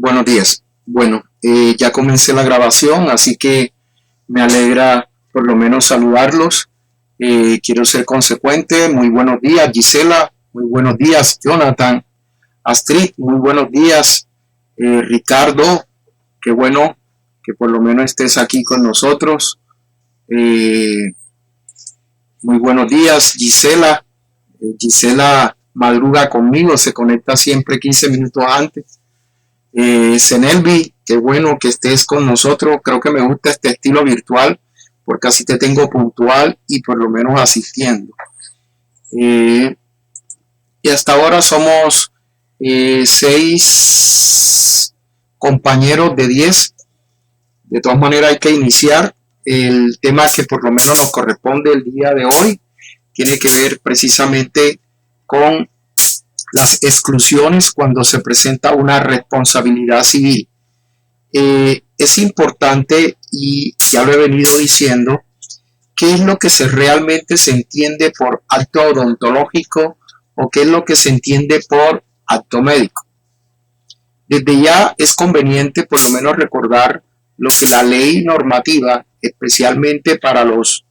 Buenos días. Bueno, ya comencé la grabación, así que me alegra por lo menos saludarlos. Quiero ser consecuente. Muy buenos días, Gisela. Muy buenos días, Jonathan. Astrid, muy buenos días. Ricardo, qué bueno que por lo menos estés aquí con nosotros. Muy buenos días, Gisela. Gisela madruga conmigo, se conecta siempre 15 minutos antes. Senelvi, qué bueno que estés con nosotros. Creo que me gusta este estilo virtual porque así te tengo puntual y por lo menos asistiendo. Y hasta ahora somos 6 compañeros de 10. De todas maneras hay que iniciar. El tema que por lo menos nos corresponde el día de hoy tiene que ver precisamente con las exclusiones cuando se presenta una responsabilidad civil. Es importante, y ya lo he venido diciendo, qué es lo que realmente se entiende por acto odontológico o qué es lo que se entiende por acto médico. Desde ya es conveniente por lo menos recordar lo que la ley normativa, especialmente para los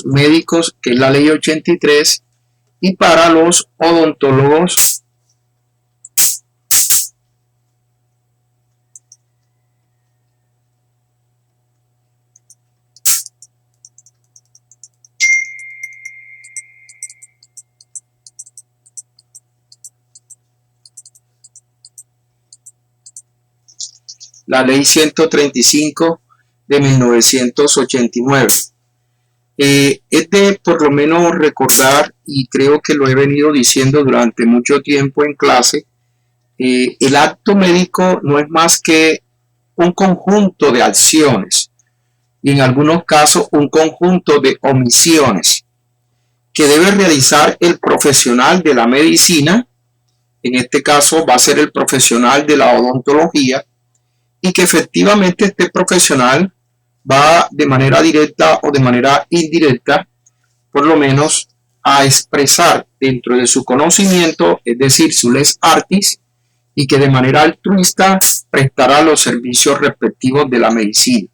médicos, que es la ley 83, y para los odontólogos, la ley 135 de 1989. Es de por lo menos recordar, y creo que lo he venido diciendo durante mucho tiempo en clase, el acto médico no es más que un conjunto de acciones y en algunos casos un conjunto de omisiones que debe realizar el profesional de la medicina. En este caso va a ser el profesional de la odontología, y que efectivamente este profesional va de manera directa o de manera indirecta, por lo menos, a expresar dentro de su conocimiento, es decir, su les artis, y que de manera altruista prestará los servicios respectivos de la medicina.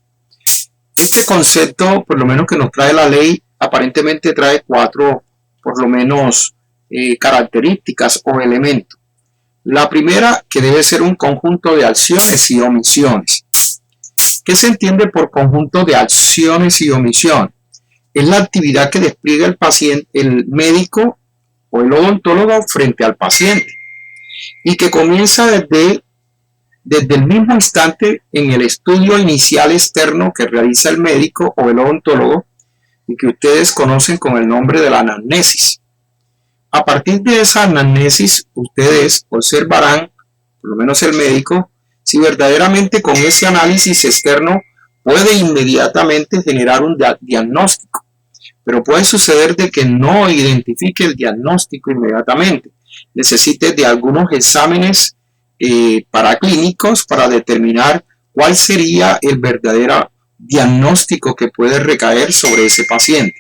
Este concepto, por lo menos que nos trae la ley, aparentemente trae 4, por lo menos, características o elementos. La primera, que debe ser un conjunto de acciones y omisiones. ¿Qué se entiende por conjunto de acciones y omisiones? Es la actividad que despliega el paciente, el médico o el odontólogo frente al paciente, y que comienza desde el mismo instante en el estudio inicial externo que realiza el médico o el odontólogo, y que ustedes conocen con el nombre de la anamnesis. A partir de esa anamnesis, ustedes observarán, por lo menos el médico, si verdaderamente con ese análisis externo puede inmediatamente generar un diagnóstico. Pero puede suceder de que no identifique el diagnóstico inmediatamente. Necesite de algunos exámenes paraclínicos para determinar cuál sería el verdadero diagnóstico que puede recaer sobre ese paciente.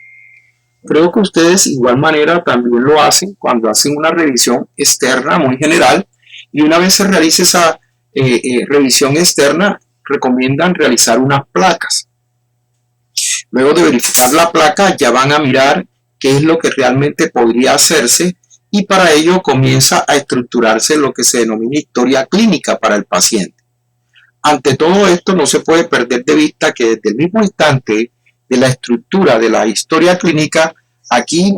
Creo que ustedes de igual manera también lo hacen cuando hacen una revisión externa muy general, y una vez se realice esa revisión externa, recomiendan realizar unas placas. Luego de verificar la placa, ya van a mirar qué es lo que realmente podría hacerse, y para ello comienza a estructurarse lo que se denomina historia clínica para el paciente. Ante todo esto, no se puede perder de vista que desde el mismo instante de la estructura de la historia clínica, aquí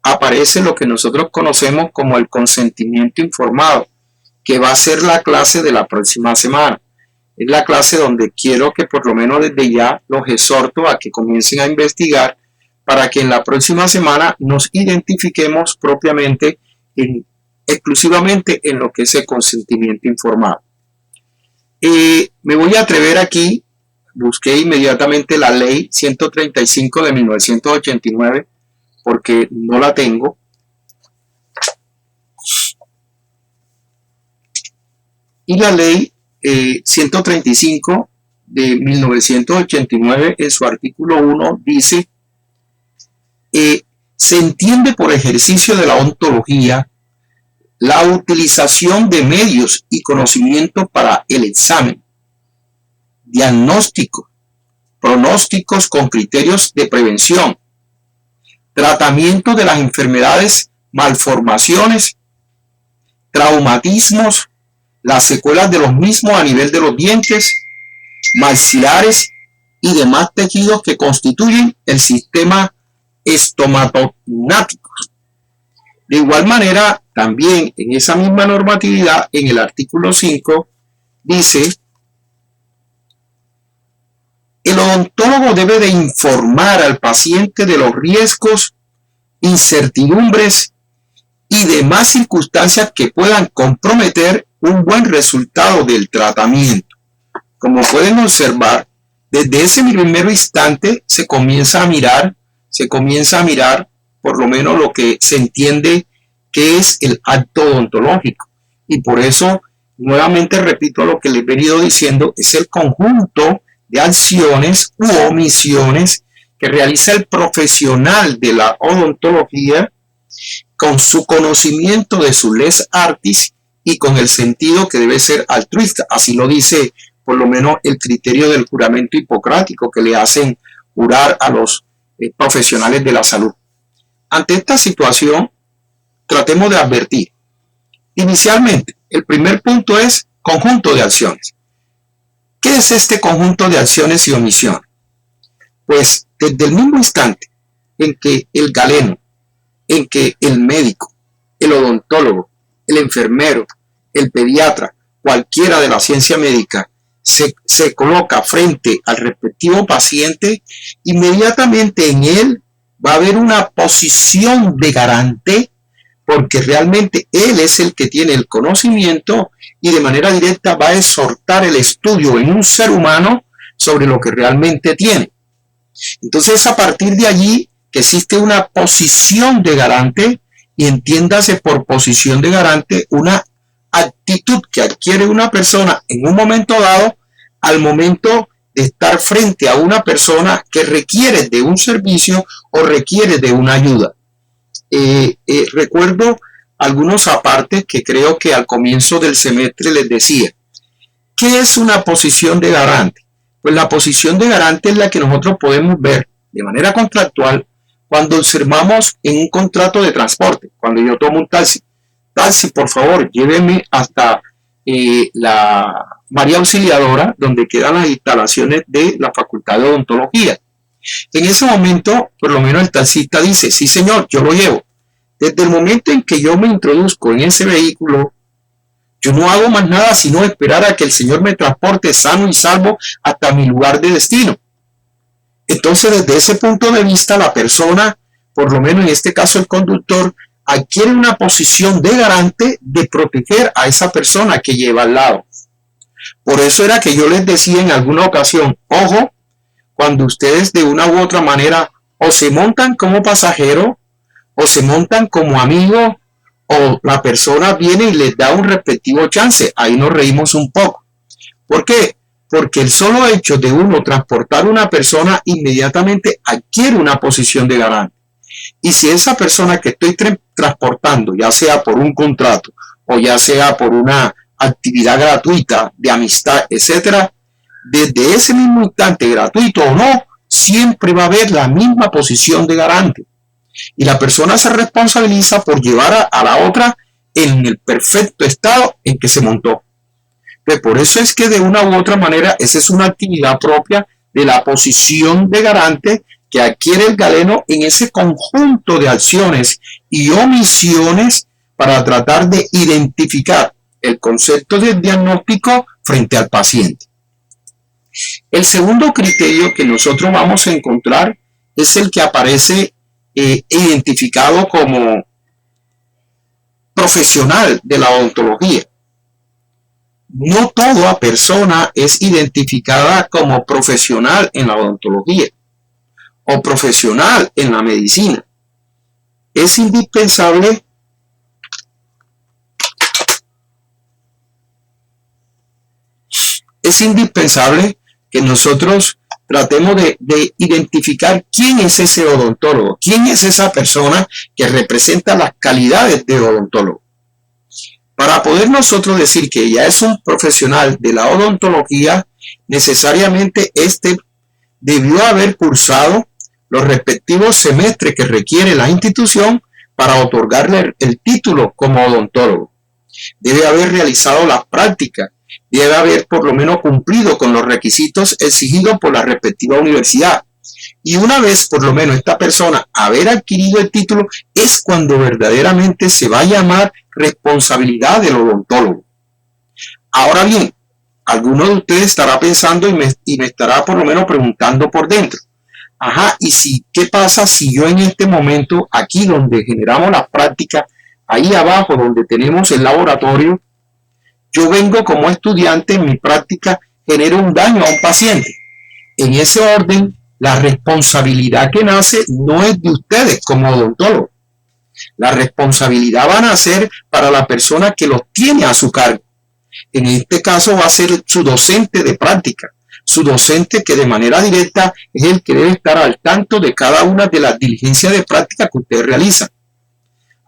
aparece lo que nosotros conocemos como el consentimiento informado, que va a ser la clase de la próxima semana. Es la clase donde quiero que por lo menos desde ya los exhorto a que comiencen a investigar para que en la próxima semana nos identifiquemos propiamente exclusivamente en lo que es el consentimiento informado. Me voy a atrever aquí. Busqué inmediatamente la ley 135 de 1989 porque no la tengo. Y la ley 135 de 1989 en su artículo 1 dice: se entiende por ejercicio de la ontología la utilización de medios y conocimientos para el examen, diagnóstico, pronósticos con criterios de prevención, tratamiento de las enfermedades, malformaciones, traumatismos, las secuelas de los mismos a nivel de los dientes, maxilares y demás tejidos que constituyen el sistema estomatognático. De igual manera, también en esa misma normatividad, en el artículo 5, dice: el odontólogo debe de informar al paciente de los riesgos, incertidumbres y demás circunstancias que puedan comprometer un buen resultado del tratamiento. Como pueden observar, desde ese primer instante se comienza a mirar por lo menos lo que se entiende que es el acto odontológico. Y por eso, nuevamente repito lo que les he venido diciendo, es el conjunto de acciones u omisiones que realiza el profesional de la odontología con su conocimiento de su les artis y con el sentido que debe ser altruista. Así lo dice por lo menos el criterio del juramento hipocrático que le hacen jurar a los profesionales de la salud. Ante esta situación, tratemos de advertir. Inicialmente, el primer punto es conjunto de acciones. ¿Qué es este conjunto de acciones y omisiones? Pues desde el mismo instante en que el galeno, en que el médico, el odontólogo, el enfermero, el pediatra, cualquiera de la ciencia médica, se coloca frente al respectivo paciente, inmediatamente en él va a haber una posición de garante, porque realmente él es el que tiene el conocimiento y de manera directa va a exhortar el estudio en un ser humano sobre lo que realmente tiene. Entonces, a partir de allí que existe una posición de garante, y entiéndase por posición de garante una actitud que adquiere una persona en un momento dado al momento de estar frente a una persona que requiere de un servicio o requiere de una ayuda. Recuerdo algunos apartes que creo que al comienzo del semestre les decía. ¿Qué es una posición de garante? Pues la posición de garante es la que nosotros podemos ver de manera contractual cuando observamos en un contrato de transporte. Cuando yo tomo un taxi, por favor, lléveme hasta la María Auxiliadora, donde quedan las instalaciones de la Facultad de Odontología. En ese momento, por lo menos el taxista dice: sí señor, yo lo llevo. Desde el momento en que yo me introduzco en ese vehículo, yo no hago más nada sino esperar a que el señor me transporte sano y salvo hasta mi lugar de destino. Entonces, desde ese punto de vista, la persona, por lo menos en este caso el conductor, adquiere una posición de garante de proteger a esa persona que lleva al lado. Por eso era que yo les decía en alguna ocasión: ojo, cuando ustedes de una u otra manera o se montan como pasajero o se montan como amigo, o la persona viene y les da un respectivo chance. Ahí nos reímos un poco. ¿Por qué? Porque el solo hecho de uno transportar a una persona inmediatamente adquiere una posición de garante. Y si esa persona que estoy transportando, ya sea por un contrato o ya sea por una actividad gratuita de amistad, etcétera, desde ese mismo instante, gratuito o no, siempre va a haber la misma posición de garante. Y la persona se responsabiliza por llevar a la otra en el perfecto estado en que se montó. Pues por eso es que de una u otra manera esa es una actividad propia de la posición de garante que adquiere el galeno en ese conjunto de acciones y omisiones para tratar de identificar el concepto del diagnóstico frente al paciente. El segundo criterio que nosotros vamos a encontrar es el que aparece identificado como profesional de la odontología. No toda persona es identificada como profesional en la odontología o profesional en la medicina. Es indispensable que nosotros tratemos de identificar quién es ese odontólogo, quién es esa persona que representa las calidades de odontólogo. Para poder nosotros decir que ya es un profesional de la odontología, necesariamente debió haber cursado los respectivos semestres que requiere la institución para otorgarle el título como odontólogo. Debe haber realizado las prácticas, debe haber por lo menos cumplido con los requisitos exigidos por la respectiva universidad. Y una vez por lo menos esta persona haber adquirido el título, es cuando verdaderamente se va a llamar responsabilidad del odontólogo. Ahora bien, alguno de ustedes estará pensando y me estará por lo menos preguntando por dentro. Ajá, ¿qué pasa si yo en este momento, aquí donde generamos la práctica, ahí abajo donde tenemos el laboratorio, yo vengo como estudiante en mi práctica, genero un daño a un paciente? En ese orden, la responsabilidad que nace no es de ustedes como odontólogos. La responsabilidad va a nacer para la persona que los tiene a su cargo. En este caso va a ser su docente de práctica, su docente que de manera directa es el que debe estar al tanto de cada una de las diligencias de práctica que ustedes realizan.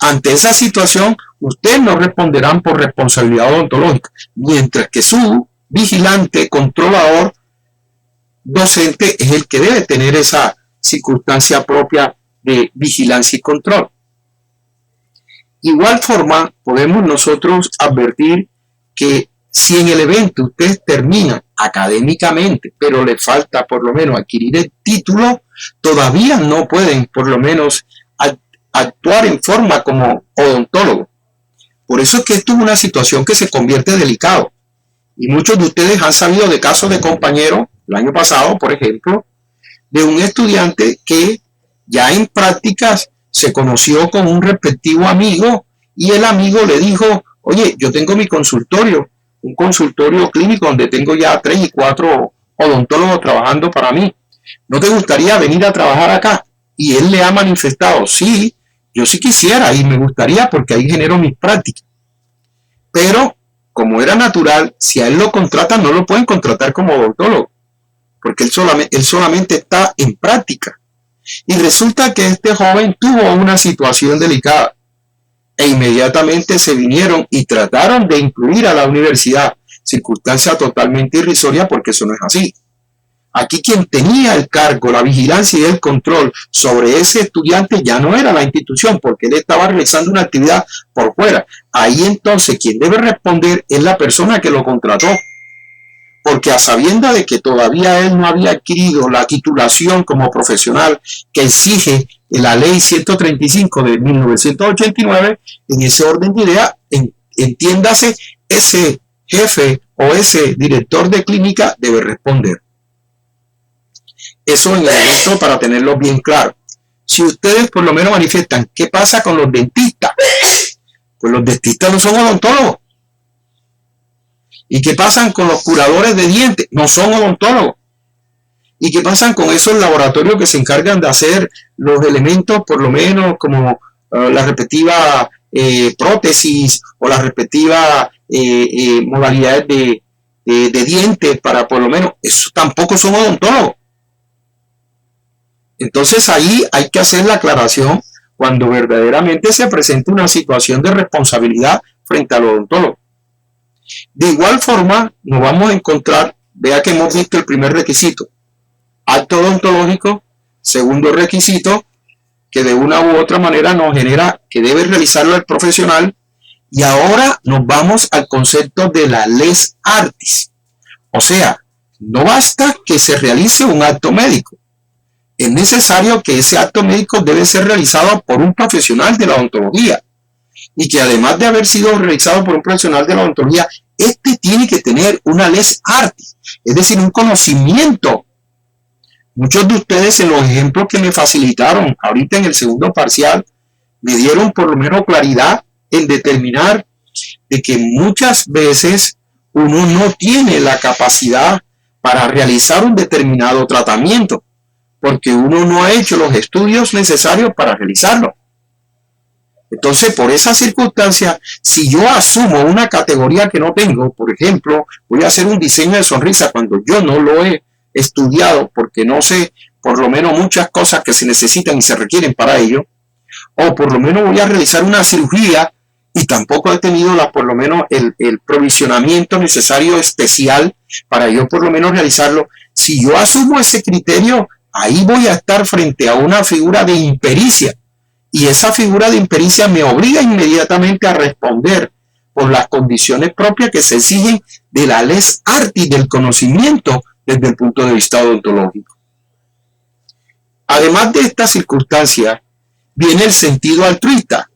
Ante esa situación, ustedes no responderán por responsabilidad odontológica, mientras que su vigilante, controlador, docente es el que debe tener esa circunstancia propia de vigilancia y control. Igual forma, podemos nosotros advertir que si en el evento ustedes terminan académicamente, pero les falta por lo menos adquirir el título, todavía no pueden por lo menos actuar en forma como odontólogo. Por eso es que esto es una situación que se convierte delicado. Y muchos de ustedes han sabido de casos de compañeros, el año pasado, por ejemplo, de un estudiante que ya en prácticas se conoció con un respectivo amigo y el amigo le dijo: oye, yo tengo mi consultorio, un consultorio clínico donde tengo ya 3 y 4 odontólogos trabajando para mí. ¿No te gustaría venir a trabajar acá? Y él le ha manifestado: sí, yo sí quisiera y me gustaría porque ahí genero mis prácticas. Pero, como era natural, si a él lo contratan, no lo pueden contratar como odontólogo, porque él solamente está en práctica. Y resulta que este joven tuvo una situación delicada e inmediatamente se vinieron y trataron de incluir a la universidad, circunstancia totalmente irrisoria porque eso no es así. Aquí quien tenía el cargo, la vigilancia y el control sobre ese estudiante ya no era la institución, porque él estaba realizando una actividad por fuera. Ahí entonces quien debe responder es la persona que lo contrató, porque a sabiendas de que todavía él no había adquirido la titulación como profesional que exige la ley 135 de 1989, en ese orden de idea, entiéndase, ese jefe o ese director de clínica debe responder. Eso en el momento para tenerlo bien claro. Si ustedes por lo menos manifiestan, ¿qué pasa con los dentistas? Pues los dentistas no son odontólogos. ¿Y qué pasan con los curadores de dientes? No son odontólogos. ¿Y qué pasan con esos laboratorios que se encargan de hacer los elementos, por lo menos como la respectiva prótesis o las respectivas modalidades de dientes para por lo menos, eso tampoco son odontólogos? Entonces ahí hay que hacer la aclaración cuando verdaderamente se presenta una situación de responsabilidad frente al odontólogo. De igual forma, nos vamos a encontrar, vea que hemos visto el primer requisito, acto odontológico, segundo requisito, que de una u otra manera nos genera que debe realizarlo el profesional, y ahora nos vamos al concepto de la les artis. O sea, no basta que se realice un acto médico, es necesario que ese acto médico debe ser realizado por un profesional de la odontología, y que además de haber sido realizado por un profesional de la odontología, este tiene que tener una les artis, es decir, un conocimiento. Muchos de ustedes en los ejemplos que me facilitaron ahorita en el segundo parcial, me dieron por lo menos claridad en determinar de que muchas veces uno no tiene la capacidad para realizar un determinado tratamiento, porque uno no ha hecho los estudios necesarios para realizarlo. Entonces, por esa circunstancia, si yo asumo una categoría que no tengo, por ejemplo, voy a hacer un diseño de sonrisa cuando yo no lo he estudiado, porque no sé por lo menos muchas cosas que se necesitan y se requieren para ello, o por lo menos voy a realizar una cirugía y tampoco he tenido por lo menos el provisionamiento necesario especial para yo por lo menos realizarlo. Si yo asumo ese criterio, ahí voy a estar frente a una figura de impericia, y esa figura de impericia me obliga inmediatamente a responder por las condiciones propias que se exigen de la les artis del conocimiento desde el punto de vista odontológico. Además de esta circunstancia, viene el sentido altruista.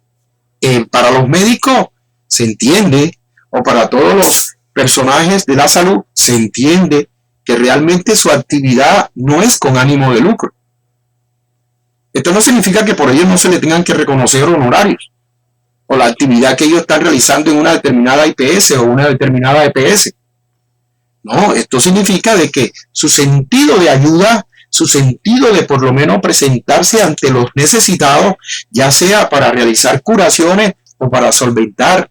Para los médicos se entiende, o para todos los personajes de la salud, se entiende que realmente su actividad no es con ánimo de lucro. Esto no significa que por ello no se le tengan que reconocer honorarios, o la actividad que ellos están realizando en una determinada IPS o una determinada EPS. No, esto significa de que su sentido de ayuda, su sentido de por lo menos presentarse ante los necesitados, ya sea para realizar curaciones o para solventar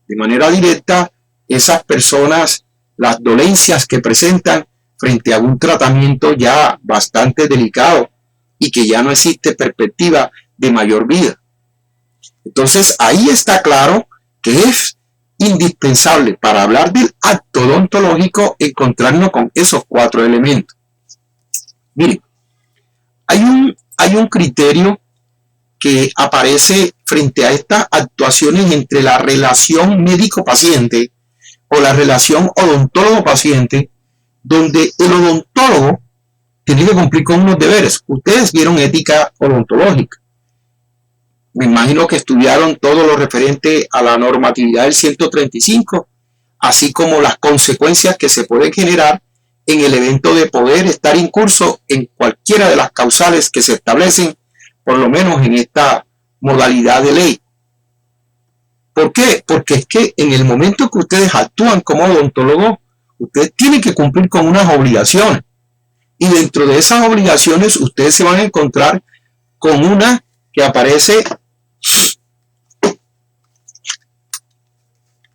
de manera directa esas personas, las dolencias que presentan frente a un tratamiento ya bastante delicado y que ya no existe perspectiva de mayor vida. Entonces ahí está claro que es indispensable para hablar del acto odontológico encontrarnos con esos 4 elementos. Miren, hay un criterio que aparece frente a estas actuaciones entre la relación médico-paciente o la relación odontólogo-paciente, donde el odontólogo tiene que cumplir con unos deberes. Ustedes vieron ética odontológica. Me imagino que estudiaron todo lo referente a la normatividad del 135, así como las consecuencias que se pueden generar en el evento de poder estar incurso en cualquiera de las causales que se establecen, por lo menos en esta modalidad de ley. ¿Por qué? Porque es que en el momento que ustedes actúan como odontólogos, ustedes tienen que cumplir con unas obligaciones. Y dentro de esas obligaciones ustedes se van a encontrar con una que aparece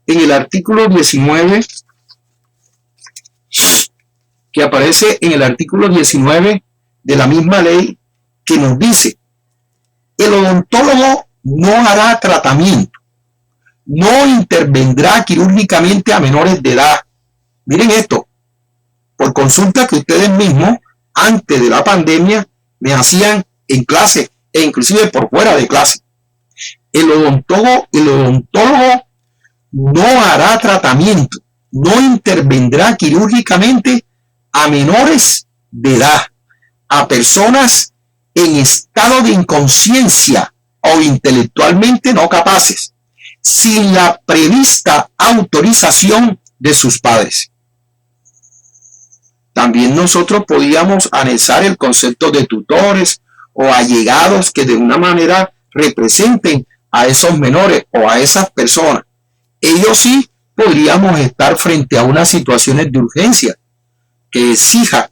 en el artículo 19, de la misma ley, que nos dice: el odontólogo no hará tratamiento, no intervendrá quirúrgicamente a menores de edad. Miren esto, por consulta que ustedes mismos, antes de la pandemia, me hacían en clase e inclusive por fuera de clase. El odontólogo no hará tratamiento, no intervendrá quirúrgicamente a menores de edad, a personas en estado de inconsciencia o intelectualmente no capaces, sin la prevista autorización de sus padres. También nosotros podíamos anexar el concepto de tutores o allegados que de una manera representen a esos menores o a esas personas. Ellos sí podríamos estar frente a unas situaciones de urgencia que exija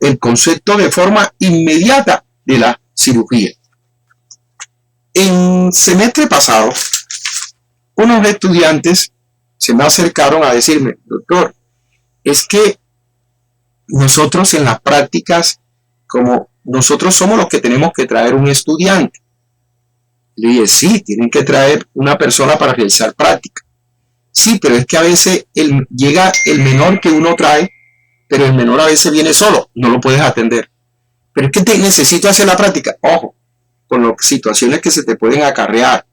el concepto de forma inmediata de la cirugía. En semestre pasado, unos estudiantes se me acercaron a decirme: doctor, es que nosotros en las prácticas, como nosotros somos los que tenemos que traer un estudiante. Le dije: sí, tienen que traer una persona para realizar práctica. Sí, pero es que a veces llega el menor que uno trae, pero el menor a veces viene solo, no lo puedes atender. Pero es que necesito hacer la práctica. Ojo, con las situaciones que se te pueden acarrear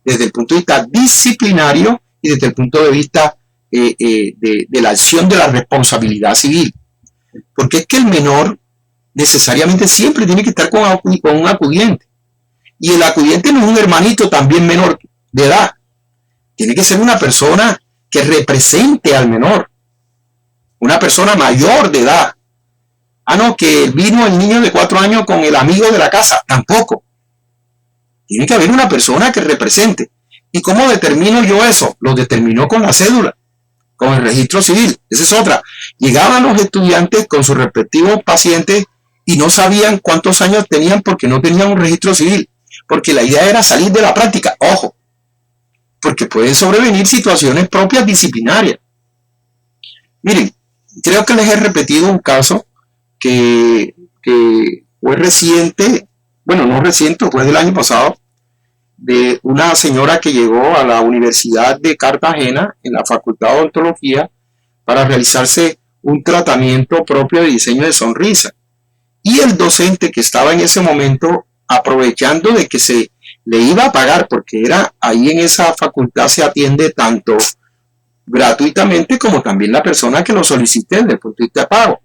desde el punto de vista disciplinario y desde el punto de vista de la acción de la responsabilidad civil. Porque es que el menor necesariamente siempre tiene que estar con un acudiente. Y el acudiente no es un hermanito también menor de edad. Tiene que ser una persona que represente al menor. Una persona mayor de edad. Ah, no, que vino el niño de 4 años con el amigo de la casa. Tampoco. Tiene que haber una persona que represente. ¿Y cómo determino yo eso? Lo determino con la cédula, con el registro civil. Esa es otra. Llegaban los estudiantes con sus respectivos pacientes y no sabían cuántos años tenían porque no tenían un registro civil. Porque la idea era salir de la práctica. Ojo, porque pueden sobrevenir situaciones propias disciplinarias. Miren, creo que les he repetido un caso que fue reciente, bueno, no reciente, fue del año pasado, de una señora que llegó a la Universidad de Cartagena en la Facultad de Odontología para realizarse un tratamiento propio de diseño de sonrisa. Y el docente que estaba en ese momento, aprovechando de que se le iba a pagar, porque era ahí en esa facultad se atiende tanto gratuitamente como también la persona que lo solicite desde el punto de vista de pago.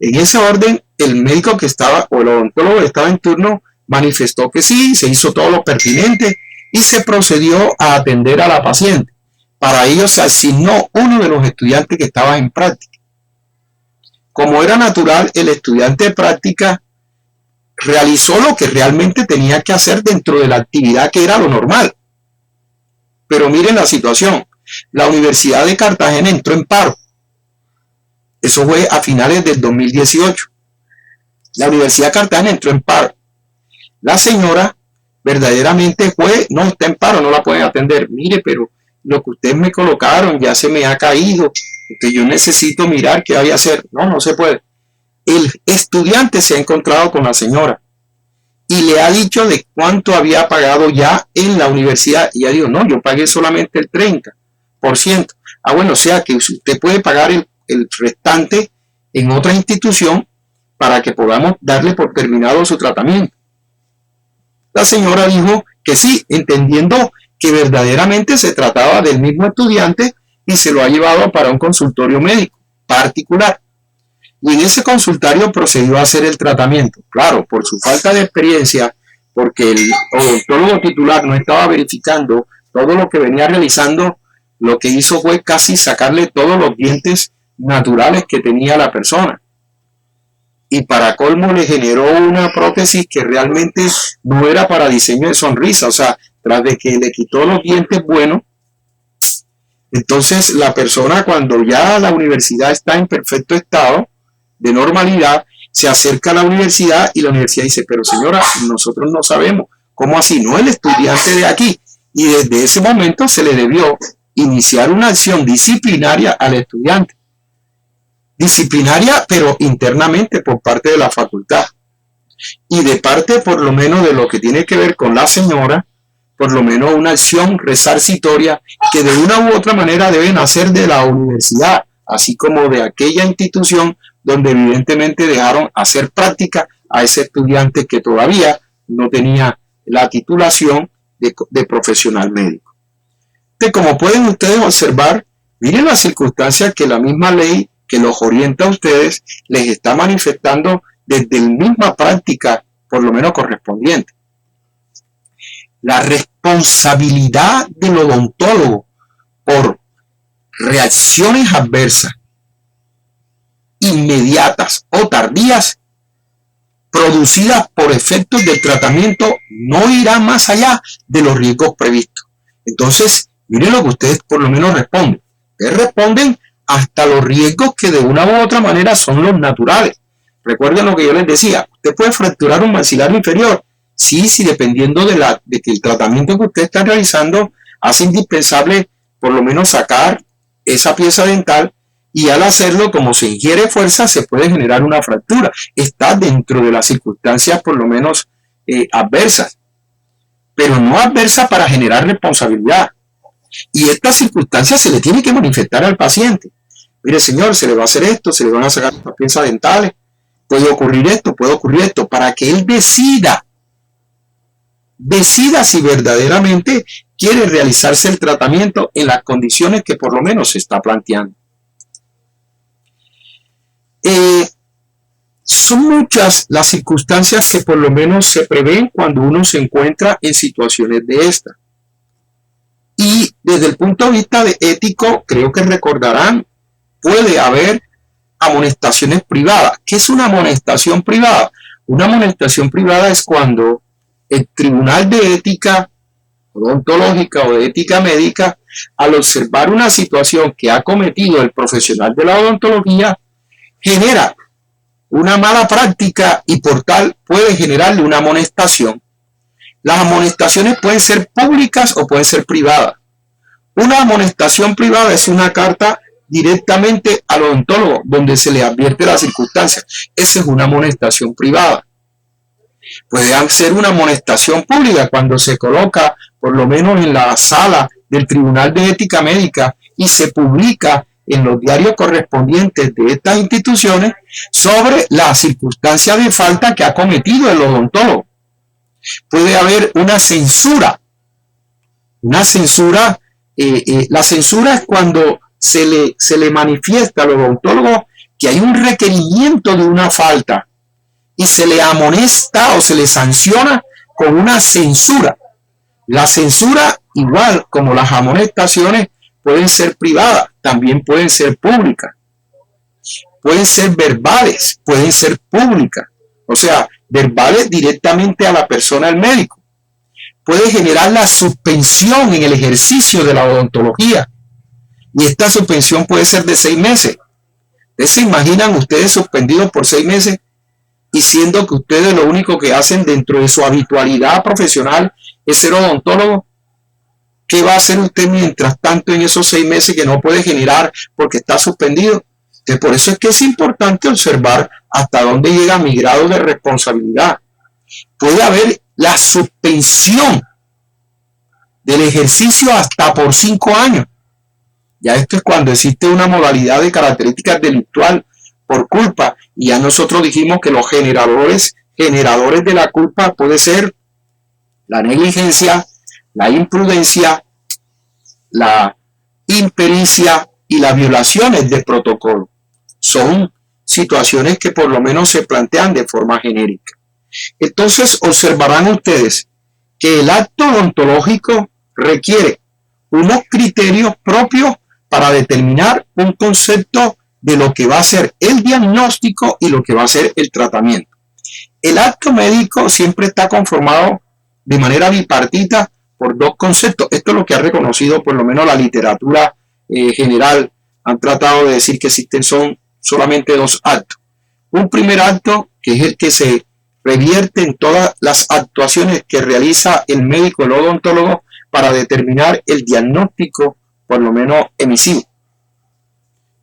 En ese orden, el médico que estaba, o el odontólogo que estaba en turno, manifestó que sí, se hizo todo lo pertinente y se procedió a atender a la paciente. Para ello se asignó uno de los estudiantes que estaba en práctica. Como era natural, el estudiante de práctica realizó lo que realmente tenía que hacer dentro de la actividad que era lo normal. Pero miren la situación. La Universidad de Cartagena entró en paro. Eso fue a finales del 2018. La Universidad de Cartagena entró en paro. La señora verdaderamente fue, no está en paro, no la pueden atender. Mire, pero lo que ustedes me colocaron ya se me ha caído, que yo necesito mirar qué hay a hacer. No, no se puede. El estudiante se ha encontrado con la señora y le ha dicho de cuánto había pagado ya en la universidad. Y ella dijo, no, yo pagué solamente el 30%. Ah, bueno, o sea que usted puede pagar el restante en otra institución para que podamos darle por terminado su tratamiento. La señora dijo que sí, entendiendo que verdaderamente se trataba del mismo estudiante y se lo ha llevado para un consultorio médico particular. Y en ese consultorio procedió a hacer el tratamiento. Claro, por su falta de experiencia, porque el odontólogo titular no estaba verificando todo lo que venía realizando, lo que hizo fue casi sacarle todos los dientes naturales que tenía la persona. Y para colmo le generó una prótesis que realmente no era para diseño de sonrisa. O sea, tras de que le quitó los dientes buenos, entonces la persona, cuando ya la universidad está en perfecto estado de normalidad, se acerca a la universidad y la universidad dice, pero señora, nosotros no sabemos, ¿cómo así? No, el estudiante de aquí. Y desde ese momento se le debió iniciar una acción disciplinaria al estudiante. Disciplinaria, pero internamente por parte de la facultad. Y de parte, por lo menos, de lo que tiene que ver con la señora, por lo menos una acción resarcitoria que de una u otra manera debe nacer de la universidad, así como de aquella institución donde evidentemente dejaron hacer práctica a ese estudiante que todavía no tenía la titulación de profesional médico. Entonces, como pueden ustedes observar, miren las circunstancias que la misma ley que los orienta a ustedes les está manifestando desde la misma práctica, por lo menos correspondiente. La responsabilidad del odontólogo por reacciones adversas, inmediatas o tardías, producidas por efectos del tratamiento, no irá más allá de los riesgos previstos. Entonces, miren lo que ustedes por lo menos responden. Ustedes responden hasta los riesgos que de una u otra manera son los naturales. Recuerden lo que yo les decía, usted puede fracturar un maxilar inferior. Sí, dependiendo de que el tratamiento que usted está realizando hace indispensable por lo menos sacar esa pieza dental, y al hacerlo, como se ingiere fuerza, se puede generar una fractura. Está dentro de las circunstancias por lo menos adversas, pero no adversas para generar responsabilidad. Y esta circunstancia se le tiene que manifestar al paciente. Mire, señor, se le va a hacer esto, se le van a sacar las piezas dentales, puede ocurrir esto, para que él decida si verdaderamente quiere realizarse el tratamiento en las condiciones que por lo menos se está planteando. Son muchas las circunstancias que por lo menos se prevén cuando uno se encuentra en situaciones de esta. Y desde el punto de vista de ético, creo que recordarán, puede haber amonestaciones privadas. ¿Qué es una amonestación privada? Una amonestación privada es cuando el Tribunal de Ética Odontológica o de Ética Médica, al observar una situación que ha cometido el profesional de la odontología, genera una mala práctica y por tal puede generarle una amonestación. Las amonestaciones pueden ser públicas o pueden ser privadas. Una amonestación privada es una carta directamente al odontólogo donde se le advierte la circunstancia. Esa es una amonestación privada. Puede ser una amonestación pública cuando se coloca, por lo menos en la sala del Tribunal de Ética Médica, y se publica en los diarios correspondientes de estas instituciones sobre la circunstancia de falta que ha cometido el odontólogo. Puede haber una censura. La censura es cuando se le manifiesta al odontólogo que hay un requerimiento de una falta y se le amonesta o se le sanciona con una censura. La censura, igual como las amonestaciones, pueden ser privadas, también pueden ser públicas. Pueden ser verbales, pueden ser públicas. O sea, verbales directamente a la persona del médico. Puede generar la suspensión en el ejercicio de la odontología. Y esta suspensión puede ser de 6 meses. ¿Se imaginan ustedes suspendidos por 6 meses? Y siendo que ustedes lo único que hacen dentro de su habitualidad profesional es ser odontólogo. ¿Qué va a hacer usted mientras tanto en esos 6 meses que no puede generar porque está suspendido? Entonces, por eso es que es importante observar hasta dónde llega mi grado de responsabilidad. Puede haber la suspensión del ejercicio hasta por 5 años. Ya esto es cuando existe una modalidad de características delictual por culpa. Y ya nosotros dijimos que los generadores de la culpa puede ser la negligencia, la imprudencia, la impericia y las violaciones de protocolo. Son situaciones que por lo menos se plantean de forma genérica. Entonces observarán ustedes que el acto odontológico requiere unos criterios propios para determinar un concepto de lo que va a ser el diagnóstico y lo que va a ser el tratamiento. El acto médico siempre está conformado de manera bipartita por 2 conceptos. Esto es lo que ha reconocido por lo menos la literatura general. Han tratado de decir que existen solamente 2 actos. Un primer acto, que es el que se revierte en todas las actuaciones que realiza el médico, el odontólogo, para determinar el diagnóstico, por lo menos emisivo.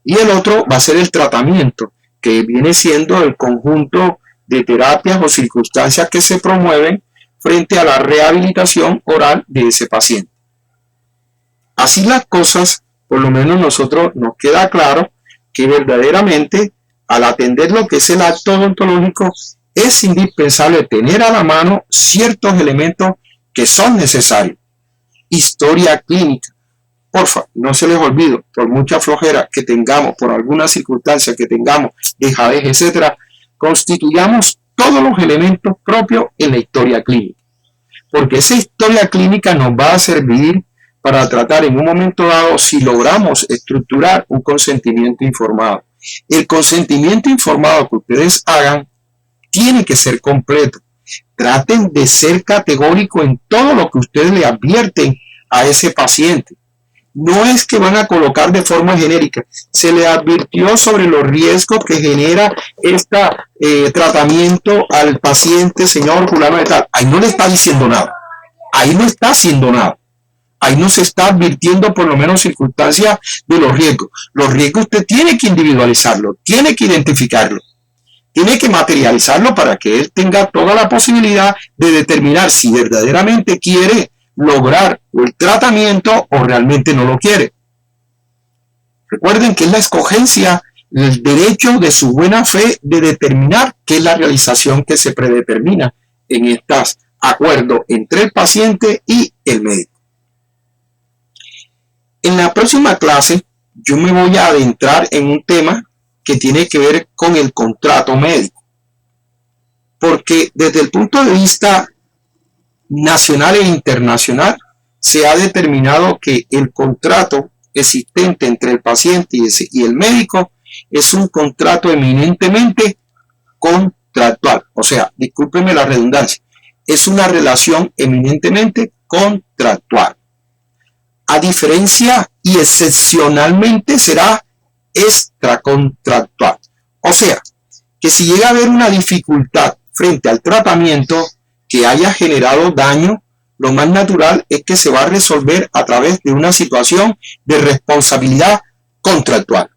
Y el otro va a ser el tratamiento, que viene siendo el conjunto de terapias o circunstancias que se promueven frente a la rehabilitación oral de ese paciente. Así las cosas, por lo menos nosotros nos queda claro que verdaderamente al atender lo que es el acto odontológico es indispensable tener a la mano ciertos elementos que son necesarios. Historia clínica. Porfa, no se les olvide, por mucha flojera que tengamos, por alguna circunstancia que tengamos, dejadez, etcétera, constituyamos todos los elementos propios en la historia clínica. Porque esa historia clínica nos va a servir para tratar en un momento dado si logramos estructurar un consentimiento informado. El consentimiento informado que ustedes hagan tiene que ser completo. Traten de ser categórico en todo lo que ustedes le advierten a ese paciente. No es que van a colocar de forma genérica. Se le advirtió sobre los riesgos que genera este tratamiento al paciente, señor fulano de tal. Ahí no le está diciendo nada. Ahí no está haciendo nada. Ahí no se está advirtiendo por lo menos circunstancias de los riesgos. Los riesgos usted tiene que individualizarlo, tiene que identificarlo, tiene que materializarlo para que él tenga toda la posibilidad de determinar si verdaderamente quiere lograr el tratamiento o realmente no lo quiere. Recuerden que es la escogencia, el derecho de su buena fe de determinar qué es la realización que se predetermina en estos acuerdos entre el paciente y el médico. En la próxima clase yo me voy a adentrar en un tema que tiene que ver con el contrato médico, porque desde el punto de vista nacional e internacional se ha determinado que el contrato existente entre el paciente y el médico es un contrato eminentemente contractual. O sea, discúlpenme la redundancia, es una relación eminentemente contractual. A diferencia y excepcionalmente será extracontractual. O sea, que si llega a haber una dificultad frente al tratamiento que haya generado daño, lo más natural es que se va a resolver a través de una situación de responsabilidad contractual.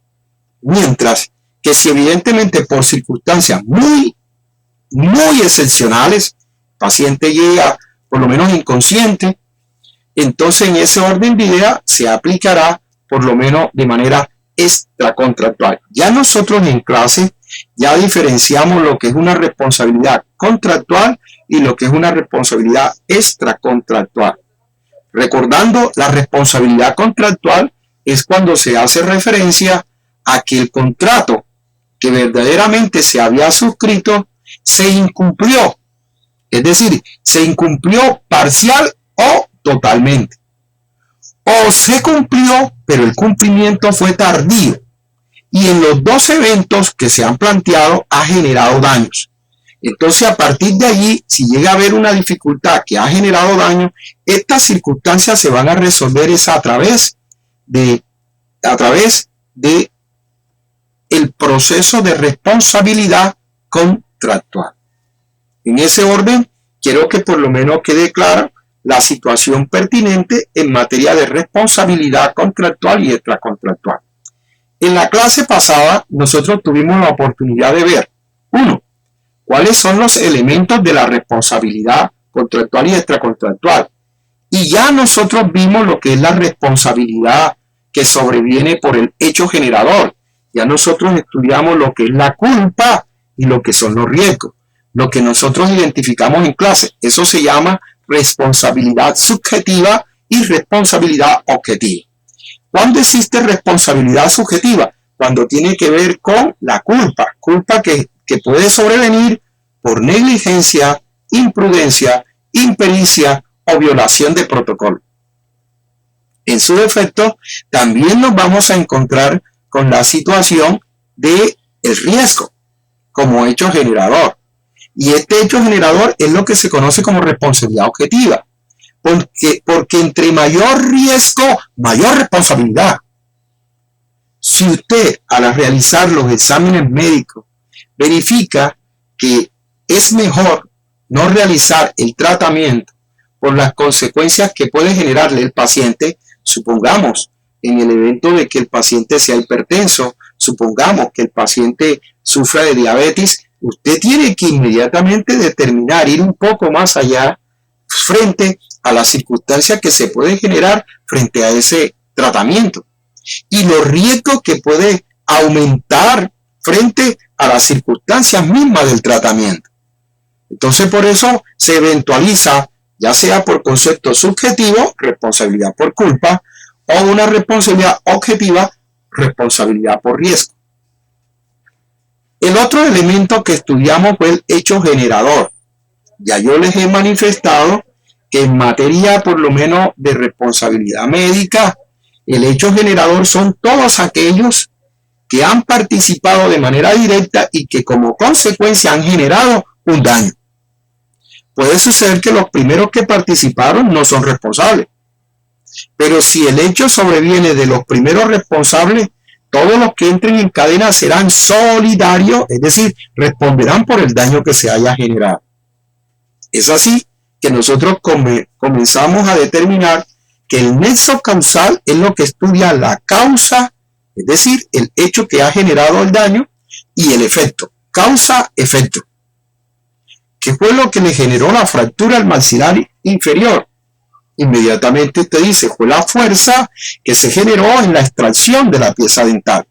Mientras que si evidentemente por circunstancias muy excepcionales, paciente llega por lo menos inconsciente, entonces en ese orden de ideas se aplicará por lo menos de manera extracontractual. Ya nosotros en clase ya diferenciamos lo que es una responsabilidad contractual y lo que es una responsabilidad extracontractual. Recordando, la responsabilidad contractual es cuando se hace referencia a que el contrato que verdaderamente se había suscrito se incumplió. Es decir, se incumplió parcial o totalmente. O se cumplió, pero el cumplimiento fue tardío. Y en los dos eventos que se han planteado ha generado daños. Entonces, a partir de allí, si llega a haber una dificultad que ha generado daño, estas circunstancias se van a resolver a través de el proceso de responsabilidad contractual. En ese orden, quiero que por lo menos quede clara la situación pertinente en materia de responsabilidad contractual y extracontractual. En la clase pasada, nosotros tuvimos la oportunidad de ver, 1. ¿Cuáles son los elementos de la responsabilidad contractual y extracontractual? Y ya nosotros vimos lo que es la responsabilidad que sobreviene por el hecho generador. Ya nosotros estudiamos lo que es la culpa y lo que son los riesgos. Lo que nosotros identificamos en clase, eso se llama responsabilidad subjetiva y responsabilidad objetiva. ¿Cuándo existe responsabilidad subjetiva? Cuando tiene que ver con la culpa que puede sobrevenir por negligencia, imprudencia, impericia o violación de protocolo. En su defecto, también nos vamos a encontrar con la situación del riesgo como hecho generador. Y este hecho generador es lo que se conoce como responsabilidad objetiva. Porque entre mayor riesgo, mayor responsabilidad. Si usted, al realizar los exámenes médicos, verifica que es mejor no realizar el tratamiento por las consecuencias que puede generarle el paciente, supongamos en el evento de que el paciente sea hipertenso, supongamos que el paciente sufra de diabetes, usted tiene que inmediatamente determinar, ir un poco más allá frente a las circunstancias que se pueden generar frente a ese tratamiento y los riesgos que puede aumentar frente a las circunstancias mismas del tratamiento. Entonces, por eso se eventualiza, ya sea por concepto subjetivo, responsabilidad por culpa, o una responsabilidad objetiva, responsabilidad por riesgo. El otro elemento que estudiamos fue el hecho generador. Ya yo les he manifestado que en materia por lo menos de responsabilidad médica, el hecho generador son todos aquellos que han participado de manera directa y que como consecuencia han generado un daño. Puede suceder que los primeros que participaron no son responsables, pero si el hecho sobreviene de los primeros responsables, todos los que entren en cadena serán solidarios, es decir, responderán por el daño que se haya generado. Es así que nosotros comenzamos a determinar que el nexo causal es lo que estudia la causa, es decir, el hecho que ha generado el daño, y el efecto, causa-efecto. ¿Qué fue lo que le generó la fractura al maxilar inferior? Inmediatamente usted dice, fue la fuerza que se generó en la extracción de la pieza dental.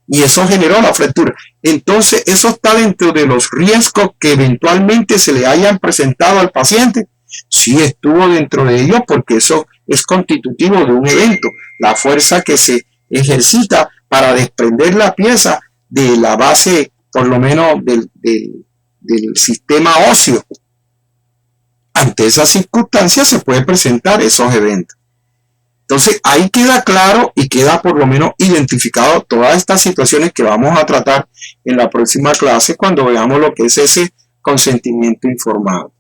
Y eso generó la fractura. Entonces, eso está dentro de los riesgos que eventualmente se le hayan presentado al paciente. Sí estuvo dentro de ellos porque eso es constitutivo de un evento. La fuerza que se ejercita para desprender la pieza de la base, por lo menos, del sistema óseo. Ante esas circunstancias se pueden presentar esos eventos. Entonces ahí queda claro y queda por lo menos identificado todas estas situaciones que vamos a tratar en la próxima clase cuando veamos lo que es ese consentimiento informado.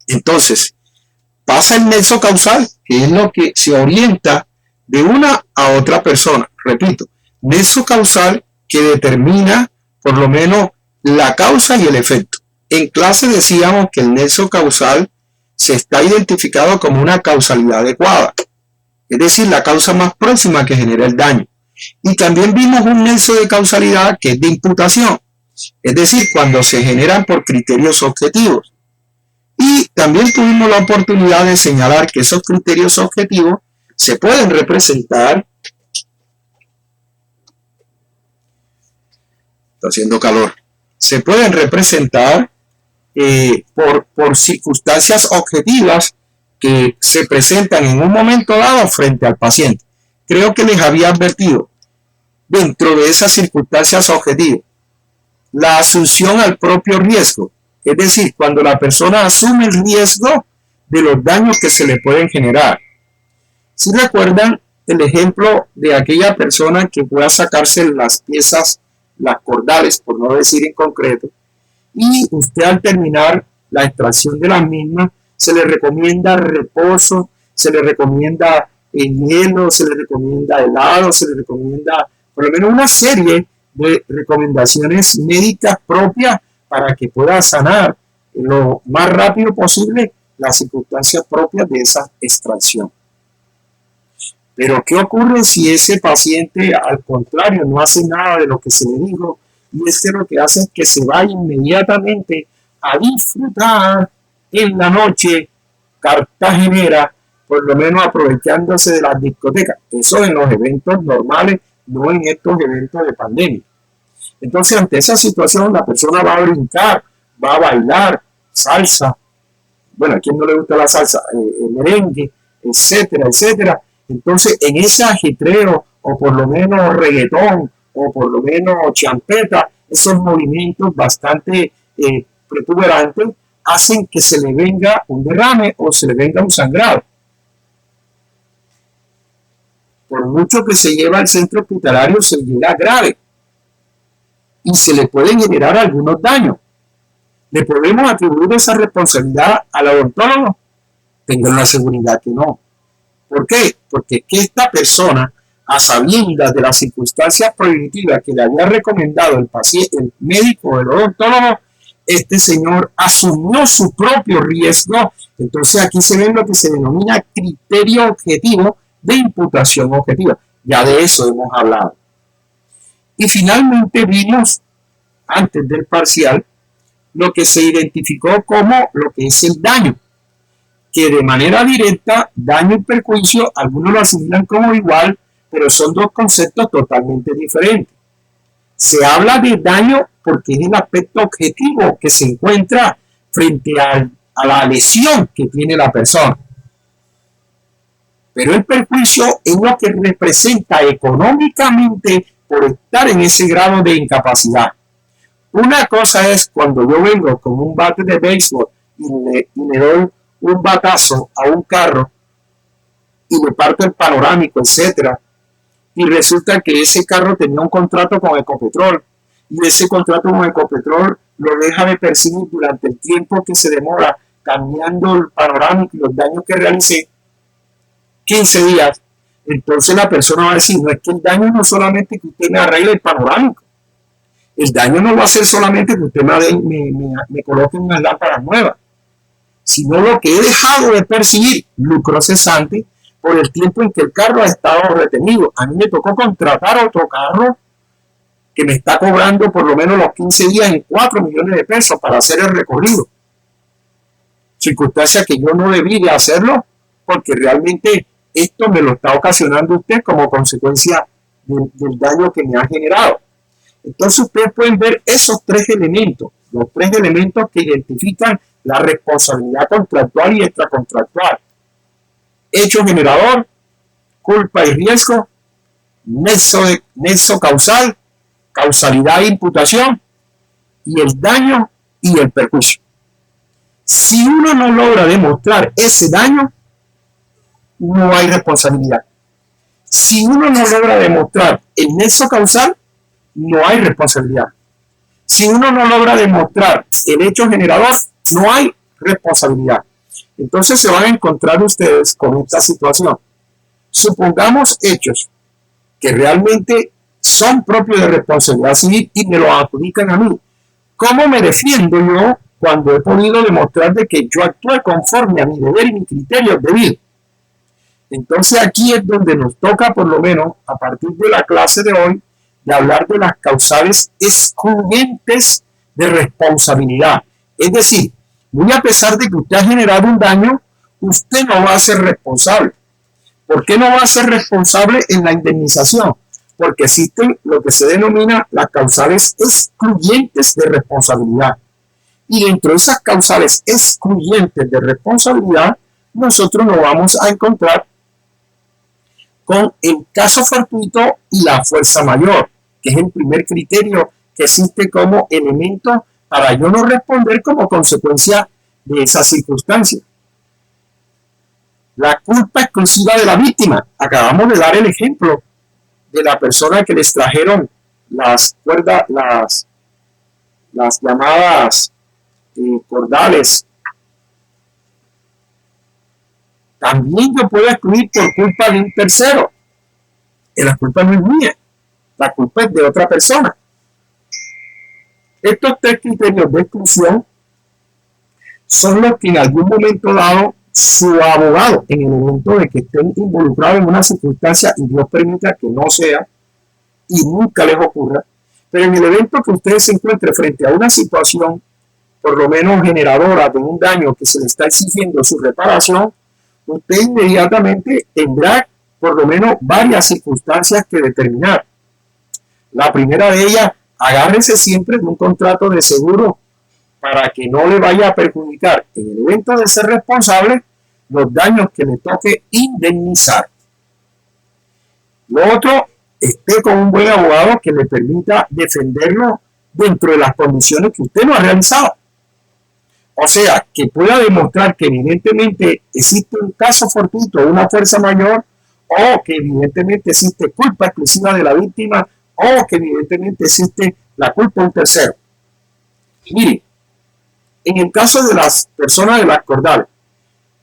Entonces pasa el nexo causal, que es lo que se orienta de una a otra persona. Repito, nexo causal que determina por lo menos la causa y el efecto. En clase decíamos que el nexo causal se está identificado como una causalidad adecuada, es decir, la causa más próxima que genera el daño. Y también vimos un nexo de causalidad que es de imputación, es decir, cuando se generan por criterios objetivos. Y también tuvimos la oportunidad de señalar que esos criterios objetivos se pueden representar, está haciendo calor, se pueden representar por circunstancias objetivas que se presentan en un momento dado frente al paciente. Creo que les había advertido, dentro de esas circunstancias objetivas, la asunción al propio riesgo, es decir, cuando la persona asume el riesgo de los daños que se le pueden generar. Si recuerdan el ejemplo de aquella persona que fue a sacarse las piezas, las cordales, por no decir en concreto, y usted al terminar la extracción de las mismas, se le recomienda reposo, se le recomienda hielo, se le recomienda helado, se le recomienda por lo menos una serie de recomendaciones médicas propias para que pueda sanar lo más rápido posible las circunstancias propias de esa extracción. Pero ¿qué ocurre si ese paciente, al contrario, no hace nada de lo que se le dijo? Y lo que hace es que se va inmediatamente a disfrutar en la noche cartagenera, por lo menos aprovechándose de las discotecas. Eso en los eventos normales, no en estos eventos de pandemia. Entonces, ante esa situación, la persona va a brincar, va a bailar salsa, bueno, a quien no le gusta la salsa, merengue, etcétera, etcétera. Entonces, en ese ajetreo, o por lo menos reggaetón, o por lo menos champeta, esos movimientos bastante protuberantes hacen que se le venga un derrame o se le venga un sangrado. Por mucho que se lleva al centro hospitalario, se llega grave y se le pueden generar algunos daños. ¿Le podemos atribuir esa responsabilidad al odontólogo? Tengan la seguridad que no. ¿Por qué? Porque esta persona, a sabiendas de las circunstancias prohibitivas que le había recomendado el paciente, el médico o el odontólogo, este señor asumió su propio riesgo. Entonces aquí se ve lo que se denomina criterio objetivo de imputación objetiva. Ya de eso hemos hablado. Y finalmente vimos, antes del parcial, lo que se identificó como lo que es el daño, que de manera directa, daño y perjuicio, algunos lo asimilan como igual, pero son dos conceptos totalmente diferentes. Se habla de daño porque es el aspecto objetivo que se encuentra frente a la lesión que tiene la persona. Pero el perjuicio es lo que representa económicamente por estar en ese grado de incapacidad. Una cosa es cuando yo vengo con un bate de béisbol y le doy un batazo a un carro y le parto el panorámico, etcétera, y resulta que ese carro tenía un contrato con Ecopetrol y ese contrato con Ecopetrol lo deja de percibir durante el tiempo que se demora cambiando el panorámico y los daños que realicé, 15 días. Entonces la persona va a decir, no es que el daño no solamente que usted me arregle el panorámico, el daño no va a ser solamente que usted me coloque unas lámparas nuevas, sino lo que he dejado de percibir, lucro cesante, por el tiempo en que el carro ha estado retenido. A mí me tocó contratar otro carro que me está cobrando por lo menos los 15 días en 4 millones de pesos para hacer el recorrido. Circunstancia que yo no debí de hacerlo porque realmente esto me lo está ocasionando usted como consecuencia del daño que me ha generado. Entonces ustedes pueden ver esos tres elementos, los tres elementos que identifican la responsabilidad contractual y extracontractual. Hecho generador, culpa y riesgo, nexo causal, causalidad e imputación, y el daño y el perjuicio. Si uno no logra demostrar ese daño, no hay responsabilidad. Si uno no logra demostrar el nexo causal, no hay responsabilidad. Si uno no logra demostrar el hecho generador, no hay responsabilidad. Entonces se van a encontrar ustedes con esta situación. Supongamos hechos que realmente son propios de responsabilidad civil y me lo adjudican a mí. ¿Cómo me defiendo yo cuando he podido demostrar de que yo actué conforme a mi deber y mi criterio debido? Entonces aquí es donde nos toca, por lo menos a partir de la clase de hoy, de hablar de las causales excluyentes de responsabilidad. Es decir, Muy a pesar de que usted ha generado un daño, usted no va a ser responsable. ¿Por qué no va a ser responsable en la indemnización? Porque existen lo que se denomina las causales excluyentes de responsabilidad. Y dentro de esas causales excluyentes de responsabilidad, nosotros nos vamos a encontrar con el caso fortuito y la fuerza mayor, que es el primer criterio que existe como elemento para yo no responder como consecuencia de esa circunstancia. La culpa exclusiva de la víctima. Acabamos de dar el ejemplo de la persona que les trajeron las cuerdas, las llamadas cordales. También yo puedo excluir por culpa de un tercero. Y la culpa no es mía, la culpa es de otra persona. Estos tres criterios de exclusión son los que en algún momento dado su abogado, en el momento de que estén involucrados en una circunstancia y Dios permita que no sea y nunca les ocurra, pero en el evento que ustedes se encuentren frente a una situación por lo menos generadora de un daño que se le está exigiendo su reparación, usted inmediatamente tendrá por lo menos varias circunstancias que determinar. La primera de ellas, agárrese siempre de un contrato de seguro para que no le vaya a perjudicar en el evento de ser responsable los daños que le toque indemnizar. Lo otro, esté con un buen abogado que le permita defenderlo dentro de las condiciones que usted no ha realizado. O sea, que pueda demostrar que evidentemente existe un caso fortuito, una fuerza mayor, o que evidentemente existe culpa exclusiva de la víctima, o que evidentemente existe la culpa de un tercero. Mire, en el caso de las personas de las cordales,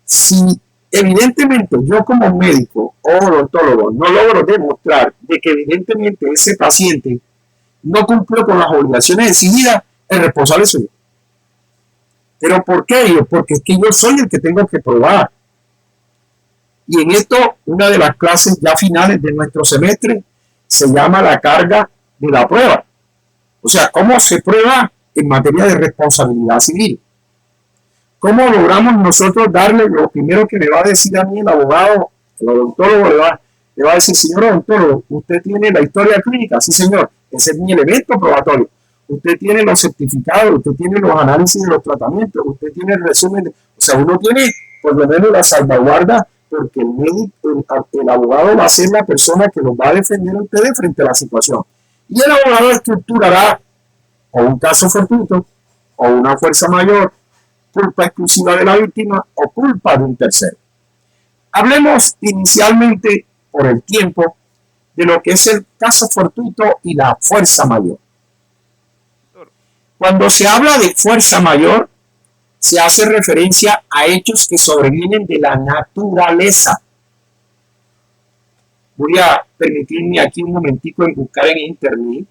si evidentemente yo como médico o odontólogo no logro demostrar de que evidentemente ese paciente no cumplió con las obligaciones exigidas, el responsable soy yo. ¿Pero por qué? Porque es que yo soy el que tengo que probar. Y en esto, una de las clases ya finales de nuestro semestre se llama la carga de la prueba. O sea, ¿cómo se prueba en materia de responsabilidad civil? ¿Cómo logramos nosotros darle lo primero que me va a decir a mí el abogado, el odontólogo le va a decir, señor odontólogo, usted tiene la historia clínica? Sí, señor, ese es mi elemento probatorio. Usted tiene los certificados, usted tiene los análisis de los tratamientos, usted tiene el resumen, o sea, uno tiene por lo menos la salvaguarda porque el médico, el abogado va a ser la persona que los va a defender a ustedes frente a la situación. Y el abogado estructurará o un caso fortuito o una fuerza mayor, culpa exclusiva de la víctima o culpa de un tercero. Hablemos inicialmente, por el tiempo, de lo que es el caso fortuito y la fuerza mayor. Cuando se habla de fuerza mayor, se hace referencia a hechos que sobrevienen de la naturaleza. Voy a permitirme aquí un momentico en buscar en internet.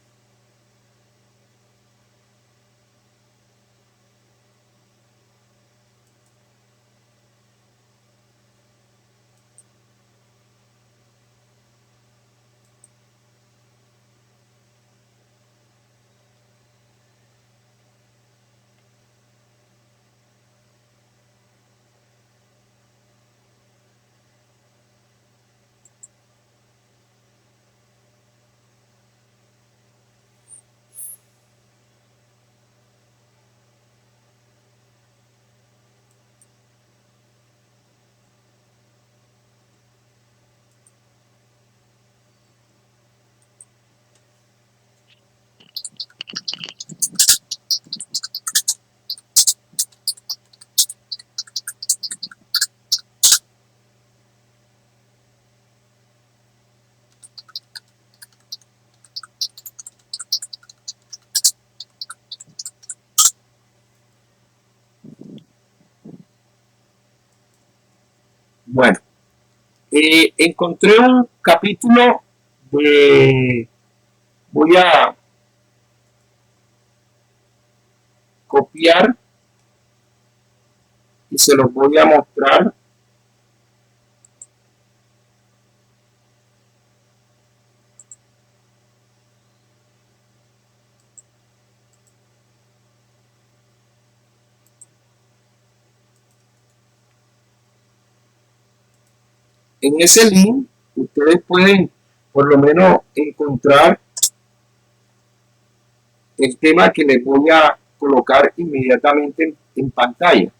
Bueno, encontré un capítulo de... Voy a copiar y se los voy a mostrar. En ese link ustedes pueden por lo menos encontrar el tema que les voy a colocar inmediatamente en pantalla.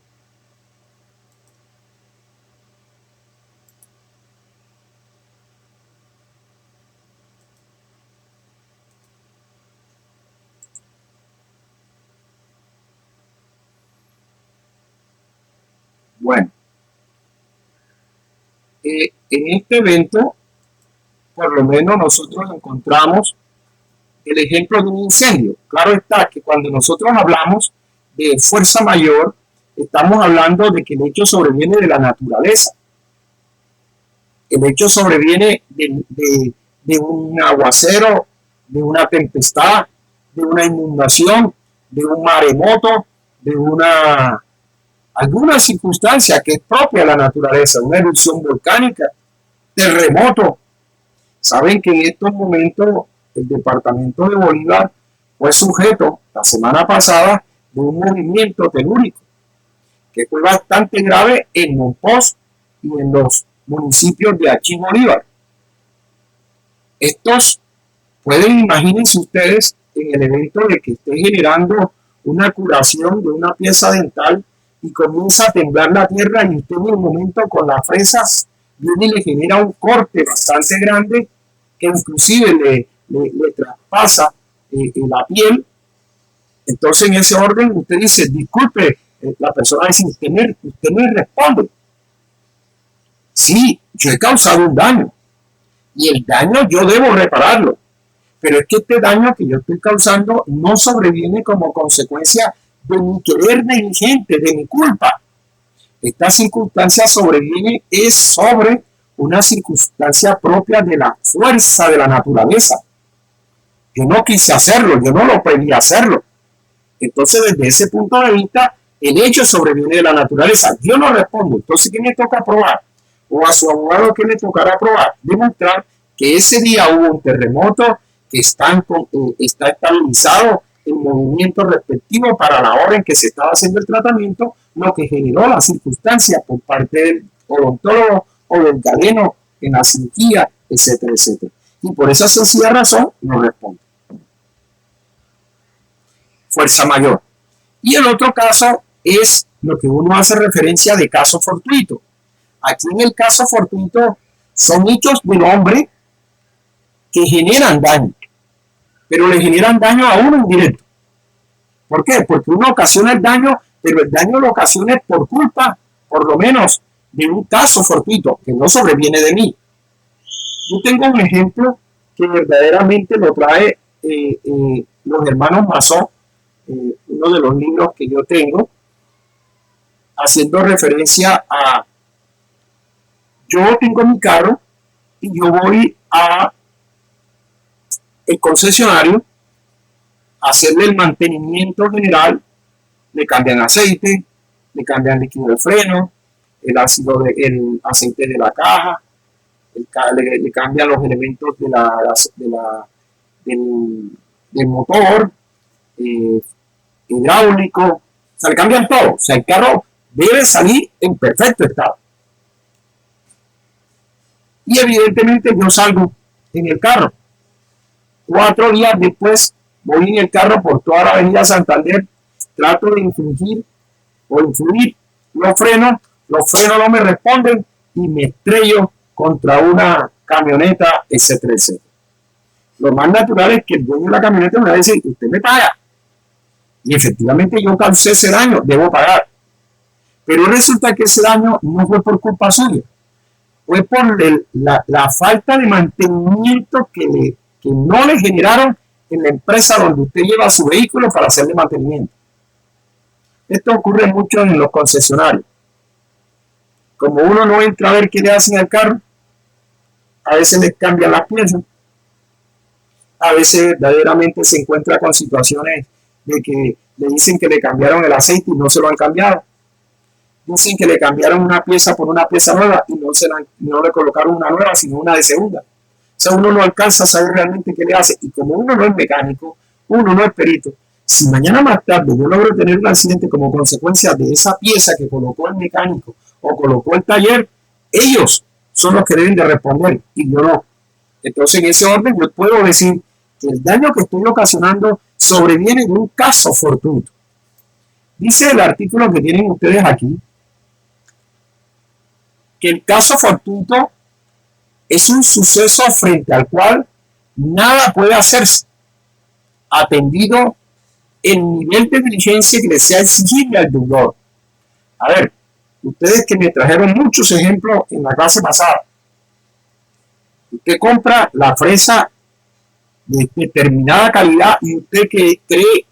Bueno, en este evento, por lo menos nosotros encontramos el ejemplo de un incendio. Claro está que cuando nosotros hablamos de fuerza mayor, estamos hablando de que el hecho sobreviene de la naturaleza. El hecho sobreviene de un aguacero, de una tempestad, de una inundación, de un maremoto, de alguna circunstancia que es propia de la naturaleza, una erupción volcánica, terremoto. Saben que en estos momentos el departamento de Bolívar fue sujeto la semana pasada de un movimiento telúrico que fue bastante grave en Monpós y en los municipios de Achí Bolívar. Estos pueden, imagínense ustedes, en el evento de que esté generando una curación de una pieza dental y comienza a temblar la tierra y usted en el momento con las fresas viene y le genera un corte bastante grande que inclusive le traspasa la piel. Entonces en ese orden usted dice, disculpe, la persona dice, usted me responde. Sí, yo he causado un daño y el daño yo debo repararlo, pero es que este daño que yo estoy causando no sobreviene como consecuencia de mi querer negligente, de mi culpa. Esta circunstancia sobreviene es sobre una circunstancia propia de la fuerza de la naturaleza. Yo no quise hacerlo, yo no lo pedí hacerlo. Entonces, desde ese punto de vista, el hecho sobreviene de la naturaleza. Yo no respondo. Entonces, ¿qué me toca probar? O a su abogado, ¿qué le tocará probar? Demostrar que ese día hubo un terremoto, que está estabilizado el movimiento respectivo para la hora en que se estaba haciendo el tratamiento, lo que generó la circunstancia por parte del odontólogo o del galeno en la cirugía, etcétera, etcétera. Y por esa sencilla razón no responde. Fuerza mayor. Y el otro caso es lo que uno hace referencia de caso fortuito. Aquí en el caso fortuito son hechos del hombre que generan daño, pero le generan daño a uno indirecto. ¿Por qué? Porque uno ocasiona el daño, pero el daño lo ocasiona por culpa, por lo menos, de un caso fortuito que no sobreviene de mí. Yo tengo un ejemplo que verdaderamente lo trae los hermanos Masó, uno de los libros que yo tengo, haciendo referencia a, yo tengo mi carro y yo voy a el concesionario a hacerle el mantenimiento general, le cambian aceite, le cambian líquido de freno, el aceite de la caja, le cambian los elementos del motor, hidráulico, o sea, le cambian todo. O sea, el carro debe salir en perfecto estado. Y evidentemente yo salgo en el carro. 4 días después voy en el carro por toda la avenida Santander, trato de influir, los frenos no me responden y me estrello contra una camioneta, etcétera, etcétera. Lo más natural es que el dueño de la camioneta me va a decir, usted me paga. Y efectivamente yo causé ese daño, debo pagar. Pero resulta que ese daño no fue por culpa suya, fue por la falta de mantenimiento que no le generaron en la empresa donde usted lleva su vehículo para hacerle mantenimiento. Esto ocurre mucho en los concesionarios. Como uno no entra a ver qué le hacen al carro, a veces les cambian las piezas, a veces verdaderamente se encuentra con situaciones de que le dicen que le cambiaron el aceite y no se lo han cambiado. Dicen que le cambiaron una pieza por una pieza nueva y no le colocaron una nueva, sino una de segunda. O sea, uno no alcanza a saber realmente qué le hace. Y como uno no es mecánico, uno no es perito, si mañana más tarde yo logro tener un accidente como consecuencia de esa pieza que colocó el mecánico o colocó el taller, ellos son los que deben de responder y yo no. Entonces, en ese orden, yo puedo decir que el daño que estoy ocasionando sobreviene de un caso fortuito. Dice el artículo que tienen ustedes aquí que el caso fortuito es un suceso frente al cual nada puede hacerse, atendido el nivel de diligencia que le sea exigible al deudor. A ver, ustedes que me trajeron muchos ejemplos en la clase pasada. Usted compra la fresa de determinada calidad y usted que cree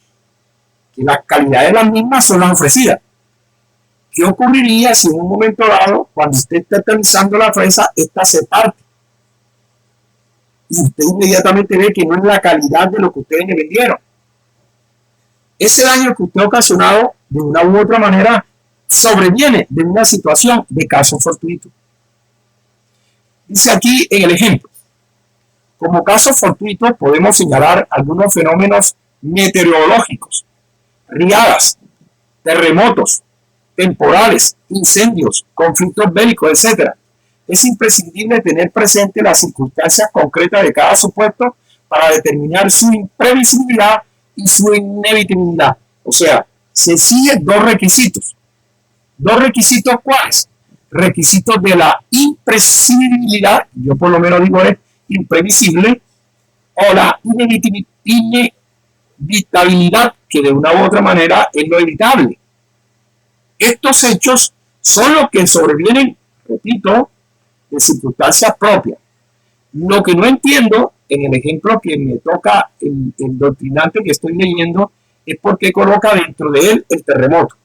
que las calidades de las mismas son las ofrecidas. ¿Qué ocurriría si en un momento dado, cuando usted está utilizando la fresa, esta se parte? Y usted inmediatamente ve que no es la calidad de lo que ustedes le vendieron. Ese daño que usted ha ocasionado, de una u otra manera, sobreviene de una situación de caso fortuito. Dice aquí en el ejemplo, como caso fortuito podemos señalar algunos fenómenos meteorológicos, riadas, terremotos, temporales, incendios, conflictos bélicos, etc. Es imprescindible tener presente las circunstancias concretas de cada supuesto para determinar su imprevisibilidad y su inevitabilidad. O sea, se siguen dos requisitos. ¿Dos requisitos cuáles? Requisitos de la imprevisibilidad, yo por lo menos digo es imprevisible, o la inevitabilidad, que de una u otra manera es lo evitable. Estos hechos son los que sobrevienen, repito, de circunstancias propias. Lo que no entiendo en el ejemplo que me toca el doctrinante que estoy leyendo es por qué coloca dentro de él el terremoto.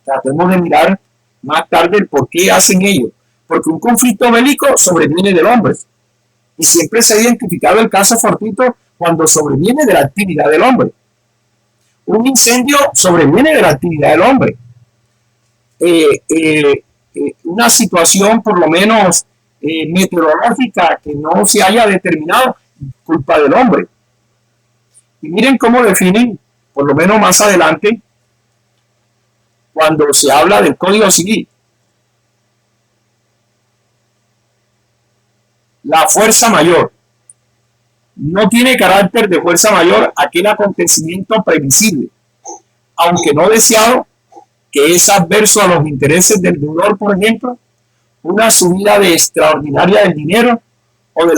Tratemos de mirar más tarde el por qué hacen ello. Porque un conflicto bélico sobreviene del hombre. Y siempre se ha identificado el caso fortuito cuando sobreviene de la actividad del hombre. Un incendio sobreviene de la actividad del hombre. Una situación por lo menos meteorológica que no se haya determinado, culpa del hombre. Y miren cómo definen, por lo menos más adelante, cuando se habla del Código Civil. La fuerza mayor. No tiene carácter de fuerza mayor aquel acontecimiento previsible, aunque no deseado, que es adverso a los intereses del deudor, por ejemplo, una subida de extraordinaria del dinero o de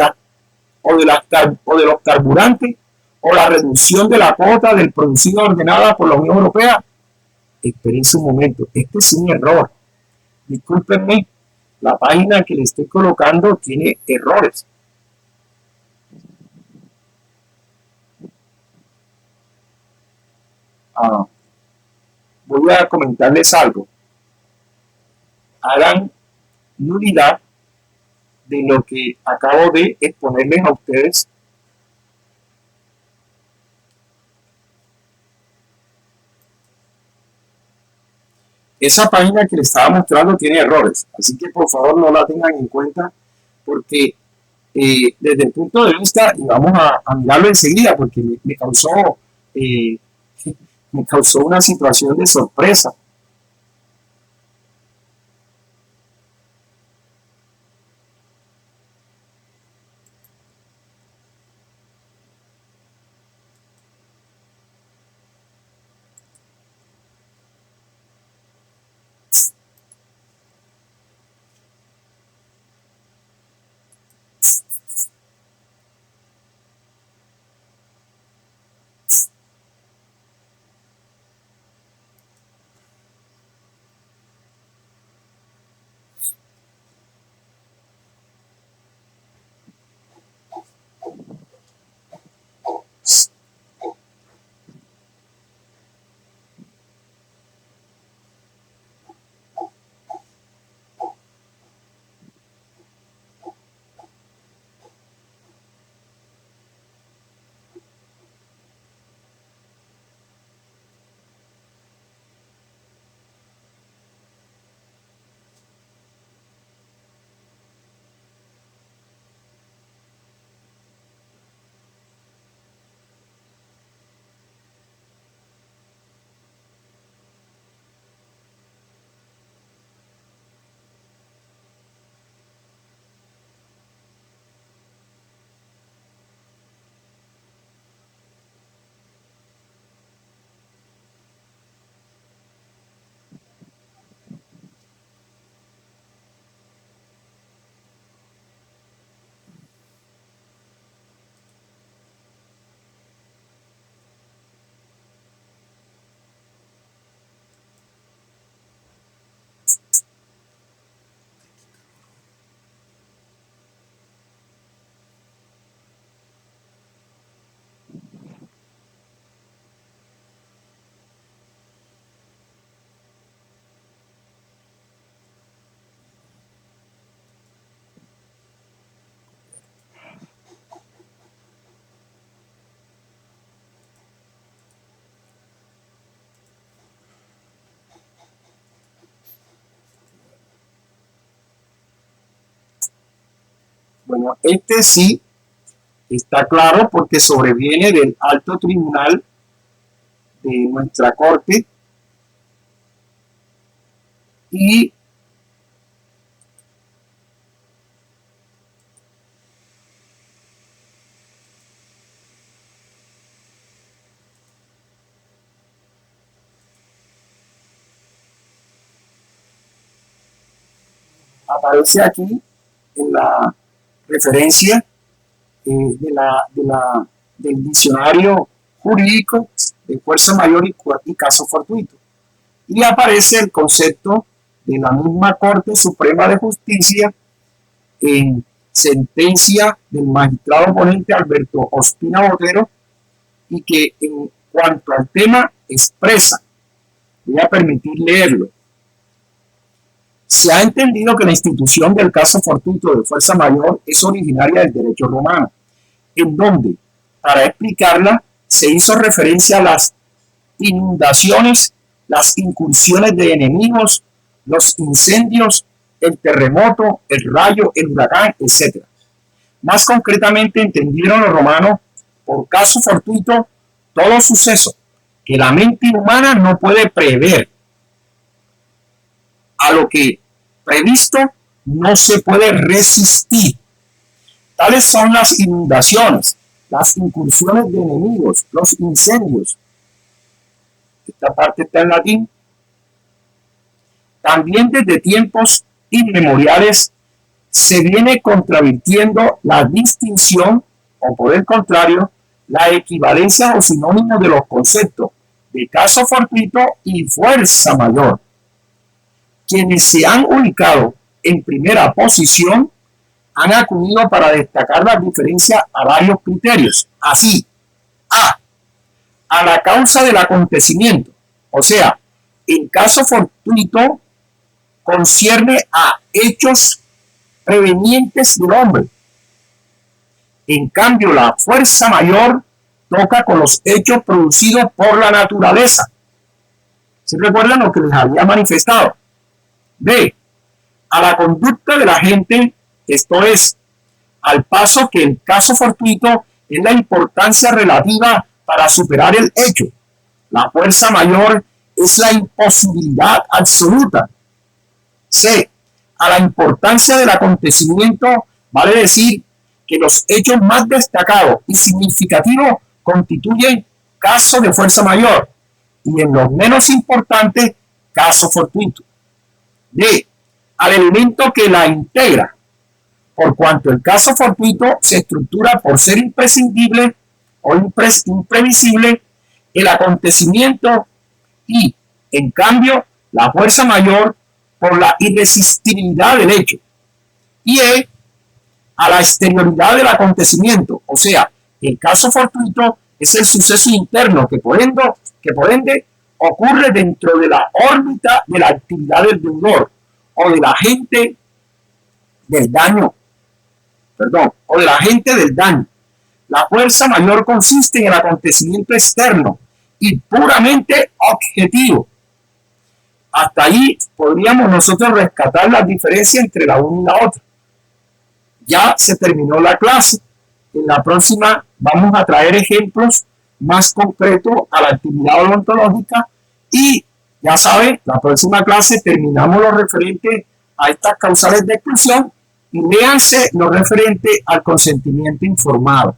los carburantes o la reducción de la cuota del producido ordenada por la Unión Europea. Esperen un momento, este es un error. Discúlpenme, la página que le estoy colocando tiene errores. Voy a comentarles algo. Hagan nulidad de lo que acabo de exponerles a ustedes. Esa página que les estaba mostrando tiene errores, así que por favor no la tengan en cuenta porque desde el punto de vista, y vamos a mirarlo enseguida porque me causó una situación de sorpresa. Bueno, este sí está claro porque sobreviene del alto tribunal de nuestra corte y aparece aquí en la referencia del diccionario jurídico de fuerza mayor y caso fortuito. Y aparece el concepto de la misma Corte Suprema de Justicia en sentencia del magistrado ponente Alberto Ospina Botero, y que en cuanto al tema expresa, voy a permitir leerlo. Se ha entendido que la institución del caso fortuito de fuerza mayor es originaria del derecho romano, en donde, para explicarla, se hizo referencia a las inundaciones, las incursiones de enemigos, los incendios, el terremoto, el rayo, el huracán, etc. Más concretamente entendieron los romanos por caso fortuito todo suceso que la mente humana no puede prever, a lo que previsto no se puede resistir. Tales son las inundaciones, las incursiones de enemigos, los incendios. Esta parte está en latín. También desde tiempos inmemoriales se viene contravirtiendo la distinción, o por el contrario, la equivalencia o sinónimo de los conceptos de caso fortuito y fuerza mayor. Quienes se han ubicado en primera posición han acudido para destacar la diferencia a varios criterios. Así, a la causa del acontecimiento, o sea, el caso fortuito concierne a hechos prevenientes del hombre. En cambio, la fuerza mayor toca con los hechos producidos por la naturaleza. ¿Se recuerdan lo que les había manifestado? B, a la conducta de la gente, esto es, al paso que el caso fortuito es la importancia relativa para superar el hecho. La fuerza mayor es la imposibilidad absoluta. C, a la importancia del acontecimiento, vale decir que los hechos más destacados y significativos constituyen caso de fuerza mayor y en los menos importantes, caso fortuito. D, al elemento que la integra, por cuanto el caso fortuito se estructura por ser imprescindible o imprevisible el acontecimiento y, en cambio, la fuerza mayor por la irresistibilidad del hecho. Y E, a la exterioridad del acontecimiento, o sea, el caso fortuito es el suceso interno que por ende ocurre dentro de la órbita de la actividad del deudor o del agente del daño, o del agente del daño. La fuerza mayor consiste en el acontecimiento externo y puramente objetivo. Hasta ahí podríamos nosotros rescatar la diferencia entre la una y la otra. Ya se terminó la clase. En la próxima vamos a traer ejemplos más concretos a la actividad odontológica y ya saben, la próxima clase terminamos lo referente a estas causales de exclusión y léanse lo referente al consentimiento informado.